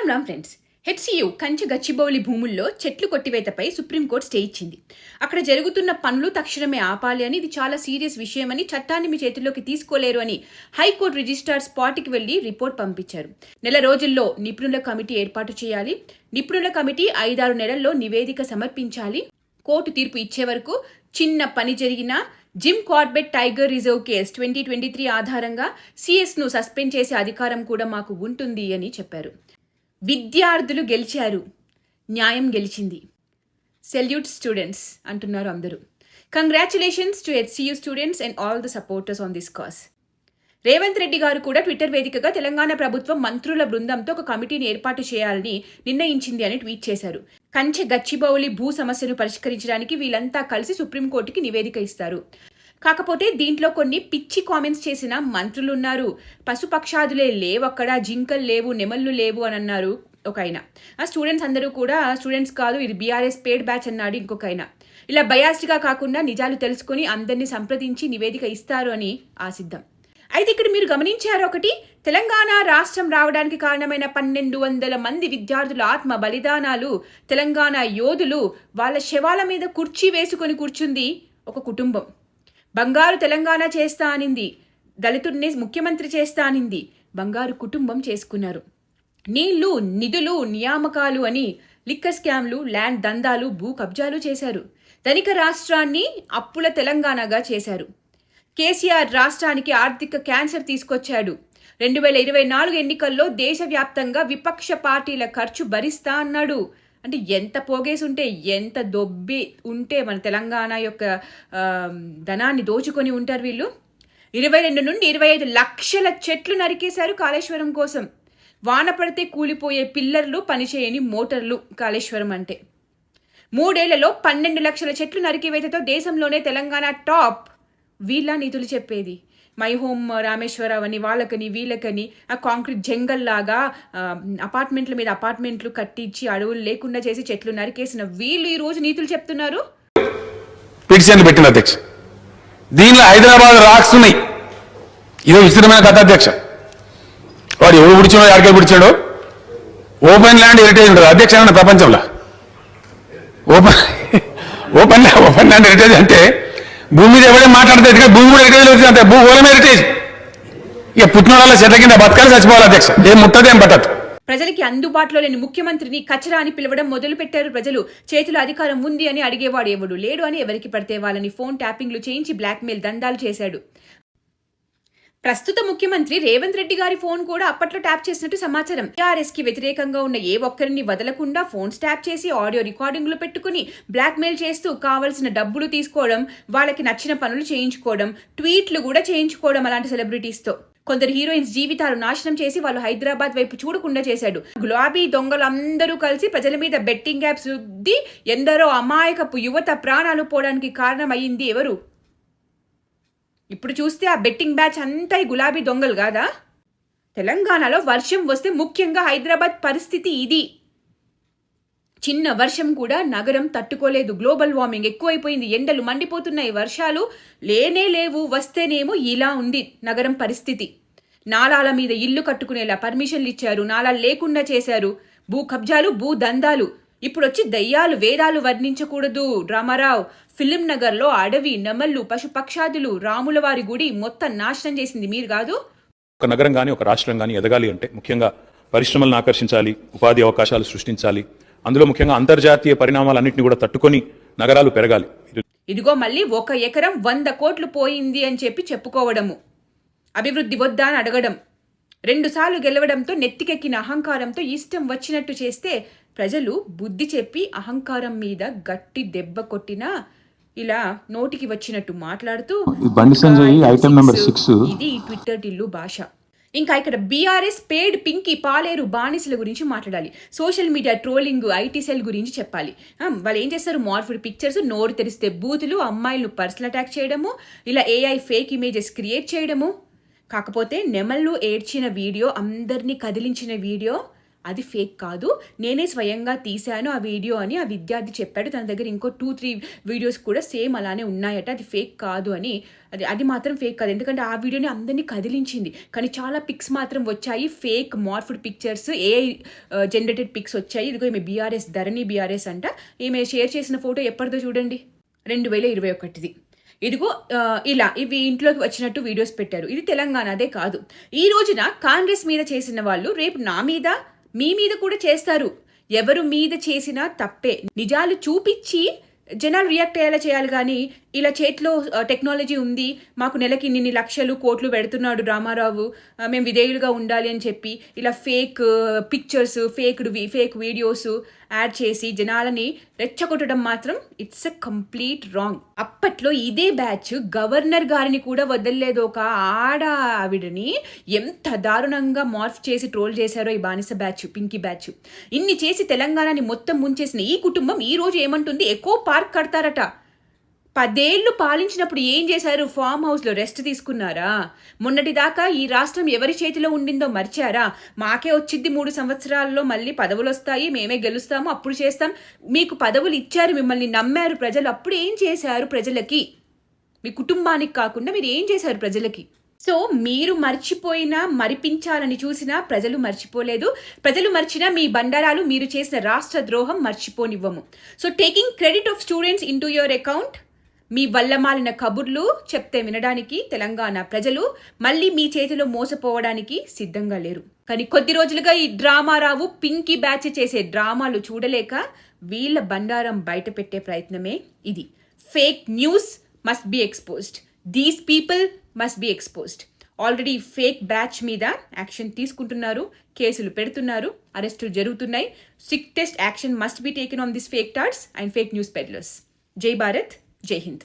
Ram Ram friends. HCU Kanchi Gachibowli భూముల్లో చెట్లు కొట్టివేతపై supreme court stay ఇచ్చింది. అక్కడ జరుగుతున్న పనులు తక్షణమే ఆపాలి అని, ఇది చాలా సీరియస్ విషయమని, చట్టాన్ని మీ చేతుల్లోకి తీసుకోలేరు అని హైకోర్టు రిజిస్ట్రార్ స్పాట్కి వెళ్లి రిపోర్ట్ పంపించారు. నెల రోజుల్లో నిపుణుల కమిటీ ఏర్పాటు చేయాలి. నిపుణుల కమిటీ 5-6 నెలల్లో నివేదిక సమర్పించాలి. కోర్టు తీర్పు ఇచ్చే వరకు చిన్న పని జరిగినా Jim Corbett tiger reserve case 2023 ఆధారంగా సిఎస్ను సస్పెండ్ చేసే అధికారం కూడా మాకు ఉంటుంది అని చెప్పారు. విద్యార్థులు గెలిచారు, న్యాయం గెలిచింది. సెల్యూట్ స్టూడెంట్స్ అంటున్నారు అందరూ. Congratulations to HCU students and all the supporters on this cause. Revanth Reddy గారు కూడా ట్విట్టర్ వేదికగా తెలంగాణ ప్రభుత్వం మంత్రుల బృందంతో ఒక కమిటీని ఏర్పాటు చేయాలని నిర్ణయించింది అని ట్వీట్ చేశారు. కంచె గచ్చిబౌలి భూ సమస్యను పరిష్కరించడానికి వీళ్ళంతా కలిసి సుప్రీంకోర్టుకి నివేదిక ఇస్తారు. కాకపోతే దీంట్లో కొన్ని పిచ్చి కామెంట్స్ చేసిన మంత్రులున్నారు. పశుపక్షాదులే లేవక్కడ, జింకలు లేవు, నెమళ్ళు లేవు అని అన్నారు ఒక ఆయన. ఆ స్టూడెంట్స్ అందరూ కూడా స్టూడెంట్స్ కాదు, ఇది బీఆర్ఎస్ పెయిడ్ బ్యాచ్ అన్నాడు ఇంకొక ఆయన. ఇలా బయాస్డ్గా కాకుండా నిజాలు తెలుసుకుని అందరినీ సంప్రదించి నివేదిక ఇస్తారు అని ఆశిద్దాం. అయితే ఇక్కడ మీరు గమనించారు ఒకటి, తెలంగాణ రాష్ట్రం రావడానికి కారణమైన 1200 మంది విద్యార్థుల ఆత్మ బలిదానాలు, తెలంగాణ యోధులు, వాళ్ళ శవాల మీద కుర్చీ వేసుకొని కూర్చుంది ఒక కుటుంబం. బంగారు తెలంగాణ చేస్తా అనింది, దళితుడిని ముఖ్యమంత్రి చేస్తా అనింది, బంగారు కుటుంబం చేసుకున్నారు. నీళ్లు, నిధులు, నియామకాలు అని లిక్కర్ స్కామ్లు, ల్యాండ్ దందాలు, భూ కబ్జాలు చేశారు. ధనిక రాష్ట్రాన్ని అప్పుల తెలంగాణగా చేశారు. కేసీఆర్ రాష్ట్రానికి ఆర్థిక క్యాన్సర్ తీసుకొచ్చాడు. 2024 ఎన్నికల్లో దేశవ్యాప్తంగా విపక్ష పార్టీల ఖర్చు భరిస్తా అన్నాడు. అంటే ఎంత పోగేసి ఉంటే, ఎంత దొబ్బి ఉంటే మన తెలంగాణ యొక్క ధనాన్ని దోచుకొని ఉంటారు వీళ్ళు. 22 నుండి 25 లక్షల చెట్లు నరికేశారు కాళేశ్వరం కోసం. వాన పడితే కూలిపోయే పిల్లర్లు, పనిచేయని మోటార్లు కాళేశ్వరం అంటే. 3 ఏళ్లలో 12 లక్షల చెట్లు నరికివేతతో దేశంలోనే తెలంగాణ టాప్. వీళ్ళ నీతులు చెప్పేది. మై హోమ్ రామేశ్వరరావు అని, వాళ్ళకని వీళ్ళకని ఆ కాంక్రీట్ జంగల్ లాగా అపార్ట్మెంట్ల మీద అపార్ట్మెంట్లు కట్టించి అడవులు లేకుండా చేసి చెట్లు నరికేసిన వీళ్ళు ఈ రోజు నీతులు చెప్తున్నారు. పిటిషన్లు పెట్టిన అధ్యక్ష, దీనిలో హైదరాబాద్ రాక్స్ ఉన్నాయి. ఇదో విస్తృతమైన కథ అధ్యక్ష. వాడు ఎవరు పిడిచాడో, ఎక్కడికి పిడిచాడో. ఓపెన్ ల్యాండ్ హెరిటేజ్ ఉంటుంది అధ్యక్ష ప్రపంచంలో. ఓపెన్ ల్యాండ్ హెరిటేజ్ అంటే భూమి మీద ఎవడే మాట్లాడితే భూమి కూడా హెరిటేజ్ వచ్చింది అంతే. భూగోళం హెరిటేజ్. ఇక పుట్టినోళ్ళ చెట్ల కింద బతకాలి, చచ్చిపోవాలి అధ్యక్ష. ఏం ముట్టదు, ఏం పట్టదు. ప్రజలకి అందుబాటులో లేని ముఖ్యమంత్రిని కచరా అని పిలవడం మొదలు పెట్టారు ప్రజలు. చేతిలో అధికారం ఉంది అని అడిగేవాడు ఎవడు లేడు అని ఎవరికి పడితే వాళ్ళని ఫోన్ ట్యాపింగ్లు చేయించి బ్లాక్మెయిల్ దందాలు చేశాడు. ప్రస్తుత ముఖ్యమంత్రి రేవంత్ రెడ్డి గారి ఫోన్ కూడా అప్పట్లో ట్యాప్ చేసినట్టు సమాచారం. టీఆర్ఎస్ కి వ్యతిరేకంగా ఉన్న ఏ ఒక్కరిని వదలకుండా ఫోన్స్ ట్యాప్ చేసి ఆడియో రికార్డింగ్లు పెట్టుకుని బ్లాక్మెయిల్ చేస్తూ కావలసిన డబ్బులు తీసుకోవడం, వాళ్ళకి నచ్చిన పనులు చేయించుకోవడం, ట్వీట్లు కూడా చేయించుకోవడం అలాంటి సెలబ్రిటీస్తో. కొందరు హీరోయిన్స్ జీవితాలు నాశనం చేసి వాళ్ళు హైదరాబాద్ వైపు చూడకుండా చేశాడు. గులాబీ దొంగలు అందరూ కలిసి ప్రజల మీద బెట్టింగ్ యాప్స్ రుద్ది ఎందరో అమాయకపు యువత ప్రాణాలు పోవడానికి కారణం అయ్యింది ఎవరు? ఇప్పుడు చూస్తే ఆ బెట్టింగ్ బ్యాచ్ అంతా ఈ గులాబీ దొంగలు కాదా? తెలంగాణలో వర్షం వస్తే, ముఖ్యంగా హైదరాబాద్ పరిస్థితి ఇది. చిన్న వర్షం కూడా నగరం తట్టుకోలేదు. గ్లోబల్ వార్మింగ్ ఎక్కువైపోయింది, ఎండలు మండిపోతున్నాయి, వర్షాలు లేనే లేవు, వస్తేనేమో ఇలా ఉంది నగరం పరిస్థితి. నాలాల మీద ఇల్లు కట్టుకునేలా పర్మిషన్లు ఇచ్చారు, నాలాలు లేకుండా చేశారు. భూ కబ్జాలు, భూ దందాలు. ఇప్పుడు వచ్చి దయ్యాలు వేదాలు వర్ణించకూడదు రామారావు. ఫిలిం నగర్లో అడవి, నెమళ్ళు, పశుపక్షాదులు, రాములవారి గుడి మొత్తం నాశనం చేసింది మీరు కాదు. ఒక నగరం కానీ ఒక రాష్ట్రం కానీ ఎదగాలి అంటే ముఖ్యంగా పరిశ్రమలను ఆకర్షించాలి, ఉపాధి అవకాశాలు సృష్టించాలి. అందులో ముఖ్యంగా అంతర్జాతీయ పరిణామాలన్నింటినీ కూడా తట్టుకొని నగరాలు పెరగాలి. ఇదిగో మళ్ళీ 1 ఎకరం 100 కోట్లు పోయింది అని చెప్పుకోవడము, అభివృద్ధి వద్దా అని అడగడం, 2 సార్లు గెలవడంతో నెత్తికెక్కిన అహంకారంతో ఇష్టం వచ్చినట్టు చేస్తే ప్రజలు బుద్ధి చెప్పి అహంకారం మీద గట్టి దెబ్బ కొట్టినా ఇలా నోటికి వచ్చినట్టు మాట్లాడుతూ ఇది ట్విట్టర్ టిల్లు భాష. ఇంకా ఇక్కడ బీఆర్ఎస్ పేడ్ పింకీ పాలేరు బానిసల గురించి మాట్లాడాలి. Social media trolling, IT cell గురించి చెప్పాలి. వాళ్ళు ఏం చేస్తారు? మార్ఫుడ్ పిక్చర్స్, నోరు తెరిస్తే బూతులు, అమ్మాయిలను పర్సనల్ అటాక్ చేయడము, ఇలా ఏఐ ఫేక్ ఇమేజెస్ క్రియేట్ చేయడము. కాకపోతే నెమళ్ళు ఏడ్చిన వీడియో, అందరినీ కదిలించిన వీడియో అది ఫేక్ కాదు, నేనే స్వయంగా తీశాను ఆ వీడియో అని ఆ విద్యార్థి చెప్పాడు. తన దగ్గర ఇంకో 2-3 వీడియోస్ కూడా సేమ్ అలానే ఉన్నాయట. అది ఫేక్ కాదు అని. అది మాత్రం ఫేక్ కాదు, ఎందుకంటే ఆ వీడియోని అందరినీ కదిలించింది. కానీ చాలా పిక్స్ మాత్రం వచ్చాయి, fake morphed pictures, AI generated pics వచ్చాయి. ఇదిగో ఈమె బీఆర్ఎస్, ధరణి బీఆర్ఎస్ అంట. ఈమె షేర్ చేసిన ఫోటో ఎప్పటిదో చూడండి, 2021ది. ఇదిగో ఇలా ఇవి ఇంట్లోకి వచ్చినట్టు వీడియోస్ పెట్టారు. ఇది తెలంగాణదే కాదు. ఈ రోజున కాంగ్రెస్ మీద చేసిన వాళ్ళు రేపు నా మీద, మీ మీద కూడా చేస్తారు. ఎవరు మీద చేసినా తప్పే. నిజాలు చూపించి జనాలు రియాక్ట్ అయ్యేలా చేయాలి. కానీ ఇలా చేతిలో టెక్నాలజీ ఉంది, మాకు నెలకి ఇన్ని లక్షలు కోట్లు పెడుతున్నాడు రామారావు, మేము విధేయులుగా ఉండాలి అని చెప్పి ఇలా fake pictures, fake videos add చేసి జనాలని రెచ్చగొట్టడం మాత్రం ఇట్స్ ఎ కంప్లీట్ రాంగ్. అప్పట్లో ఇదే బ్యాచ్ గవర్నర్ గారిని కూడా వదలలేదు. ఒక ఆవిడని ఎంత దారుణంగా మార్ఫ్ చేసి ట్రోల్ చేశారో ఈ బానిస బ్యాచ్, పింకీ బ్యాచ్. ఇన్ని చేసి తెలంగాణని మొత్తం ముంచేసిన ఈ కుటుంబం ఈ రోజు ఏమంటుంది, ఎకో పార్క్ కడతారట. 10 ఏళ్ళు పాలించినప్పుడు ఏం చేశారు? ఫామ్ హౌస్లో రెస్ట్ తీసుకున్నారా? మొన్నటిదాకా ఈ రాష్ట్రం ఎవరి చేతిలో ఉండిందో మర్చారా? మాకే వచ్చింది 3 సంవత్సరాల్లో మళ్ళీ పదవులు వస్తాయి, మేమే గెలుస్తాము, అప్పుడు చేస్తాం. మీకు పదవులు ఇచ్చారు, మిమ్మల్ని నమ్మారు ప్రజలు. అప్పుడు ఏం చేశారు ప్రజలకి? మీ కుటుంబానికి కాకుండా మీరు ఏం చేశారు ప్రజలకి? సో మీరు మర్చిపోయినా, మరిపించాలని చూసినా ప్రజలు మర్చిపోలేదు. ప్రజలు మర్చినా మీ బండారాలు, మీరు చేసిన రాష్ట్ర ద్రోహం మర్చిపోనివ్వము. So taking credit of students into your account, మీ వల్లమాలిన కబుర్లు చెప్తే వినడానికి తెలంగాణ ప్రజలు మళ్ళీ మీ చేతిలో మోసపోవడానికి సిద్ధంగా లేరు. కానీ కొద్ది రోజులుగా ఈ డ్రామారావు పింకీ బ్యాచ్ చేసే డ్రామాలు చూడలేక వీళ్ళ బండారం బయట పెట్టే ప్రయత్నమే ఇది. Fake news must be exposed. These people must be exposed. Already fake batch మీద యాక్షన్ తీసుకుంటున్నారు, కేసులు పెడుతున్నారు, అరెస్టులు జరుగుతున్నాయి. Strictest action must be taken on this fake torts and fake news peddlers. జై భారత్, జై హింద్.